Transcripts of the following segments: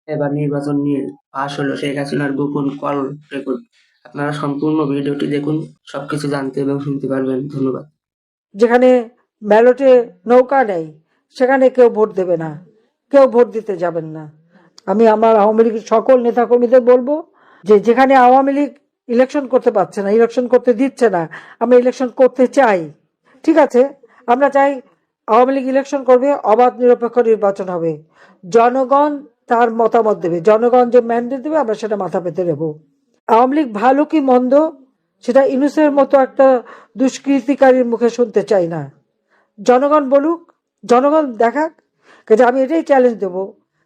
এবার নির্বাচন নিয়ে ফাঁস হলো শেখ হাসিনার গোপন কল রেকর্ড। আপনারা সম্পূর্ণ ভিডিওটি দেখুন, সবকিছু জানতে এবং শুনতে পারবেন। ধন্যবাদ। যেখানে ব্যালটে নৌকা নেই সেখানে কেউ ভোট দেবে না, কেউ ভোট দিতে যাবেন না। আমি আমার আওয়ামী লীগের সকল নেতাকর্মীদের বলবো যে যেখানে আওয়ামী লীগ ইলেকশন করতে পারছে না, ইলেকশন করতে দিচ্ছে না, আমরা ইলেকশন করতে চাই। ঠিক আছে, আমরা চাই আওয়ামী লীগ ইলেকশন করবে, অবাধ নিরপেক্ষ নির্বাচন হবে, জনগণ তার মতামত দেবে, জনগণ যে ম্যান্ডেট দেবে আমরা সেটা মাথা পেতে নেব। আওয়ামী লীগ ভালো কি মন্দ সেটা ইউনূসের মতো একটা দুষ্কৃতিকারীর মুখে শুনতে চাই না। জনগণ বলুক, জনগণ দেখাক। কাজে আমি এটাই চ্যালেঞ্জ দেবো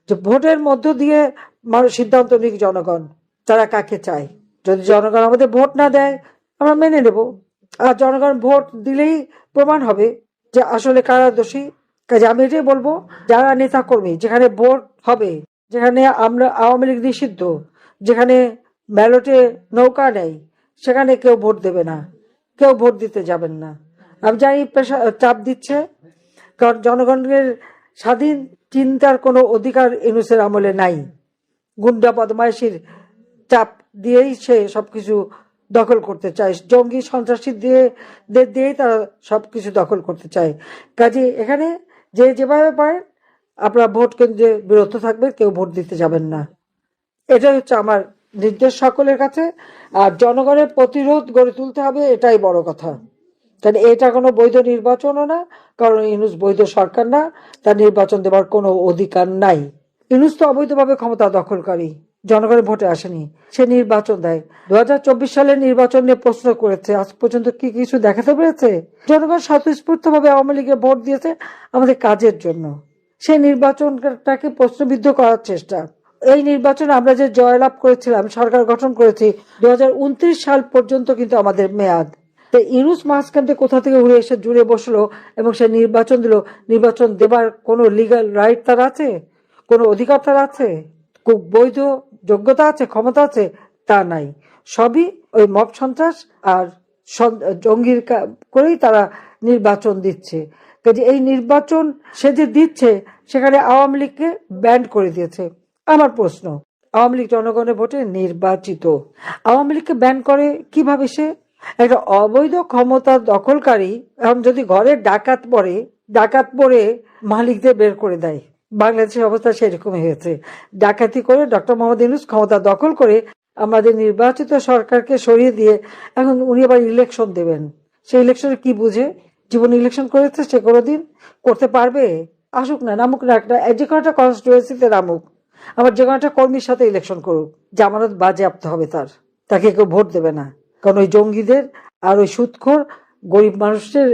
যে ভোটের মধ্য দিয়ে মানুষ সিদ্ধান্ত নিক জনগণ, তারা কাকে চায়। যদি জনগণ আমাদের ভোট না দেয় আমরা মেনে নেব, আর জনগণ ভোট দিলেই প্রমাণ হবে যে আসলে কারা দোষী। কাজে আমি এটাই বলবো, যারা নেতা কর্মী, যেখানে ভোট হবে, যেখানে আমরা আওয়ামী লীগ নিষিদ্ধ, যেখানে ব্যালটে নৌকা নেই, সেখানে কেউ ভোট দেবে না, কেউ ভোট দিতে যাবেন না। আমি জানি চাপ দিচ্ছে, কারণ জনগণের স্বাধীন চিন্তার কোনো অধিকার ইউনূসের আমলে নাই। গুন্ডা বদমাইশির চাপ দিয়েই সে সবকিছু দখল করতে চায়, জঙ্গি সন্ত্রাসী দিয়েই তারা সবকিছু দখল করতে চায়। কাজে এখানে যে যেভাবে পারেন আপনারা ভোট কেন্দ্রে বিরত থাকবেন, কেউ ভোট দিতে যাবেন না। এটাই হচ্ছে আমার নির্দেশ সকলের কাছে। আর জনগণের প্রতিরোধ গড়ে তুলতে হবে, এটাই বড় কথা। কারণ এটা কোনো বৈধ নির্বাচনও না, কারণ ইউনূস বৈধ সরকার না, তার নির্বাচন দেওয়ার কোনো অধিকার নাই। ইউনূস তো অবৈধভাবে ক্ষমতা দখলকারী, জনগণের ভোটে আসেনি, সে নির্বাচন দেয়। 2024 সালের নির্বাচন নিয়ে প্রশ্ন করেছে, আজ পর্যন্ত কি কিছু দেখাতে পেরেছে? জনগণ স্বতঃস্ফূর্তভাবে আওয়ামী লীগে ভোট দিয়েছে আমাদের কাজের জন্য। সেই নির্বাচনটাকে প্রশ্নবিদ্ধ করার চেষ্টা। এই নির্বাচনে আমরা যে জয়লাভ করেছিলাম, সরকার গঠন করেছি, 2029 সাল পর্যন্ত কিন্তু আমাদের মেয়াদ। তো ইউনূস মাঝখানে কোথা থেকে উড়ে এসে জুড়ে বসলো এবং সে নির্বাচন দিল। নির্বাচন দেবার কোনো লিগ্যাল রাইট তার আছে? কোনো অধিকার তার আছে? খুব বৈধ যোগ্যতা আছে, ক্ষমতা আছে? তা নাই। সবই ওই মব সন্ত্রাস আর জঙ্গির করেই তারা নির্বাচন দিচ্ছে। কাজে এই নির্বাচন সে যে দিচ্ছে সেখানে আওয়ামী লীগকে ব্যান্ড করে দিয়েছে। আমার প্রশ্ন, আওয়ামী লীগ জনগণের ভোটে নির্বাচিত, আওয়ামী লীগকে ব্যান করে কিভাবে? সে একটা অবৈধ ক্ষমতা দখলকারী। এখন যদি ঘরে ডাকাত পড়ে মালিকদের বের করে দেয়, বাংলাদেশের অবস্থা সেরকমই হয়েছে। ডাকাতি করে ডক্টর মোহাম্মদ ইউনূস ক্ষমতা দখল করে আমাদের নির্বাচিত সরকারকে সরিয়ে দিয়ে এখন উনি আবার ইলেকশন দেবেন। সেই ইলেকশনে কি বুঝে? জীবন ইলেকশন করেছে সে কোনোদিন? করতে পারবে? আসুক না, নামুক না, যে কোনো একটা কনস্টিটুয়েন্সিতে নামুক, আবার যে কোনো একটা কর্মীর সাথে ইলেকশন করুক, জামানত বাজেয়াপ্ত হবে তার, তাকে কেউ ভোট দেবে না। কারণ ওই জঙ্গিদের আর ওই সুদখোর গরিব মানুষের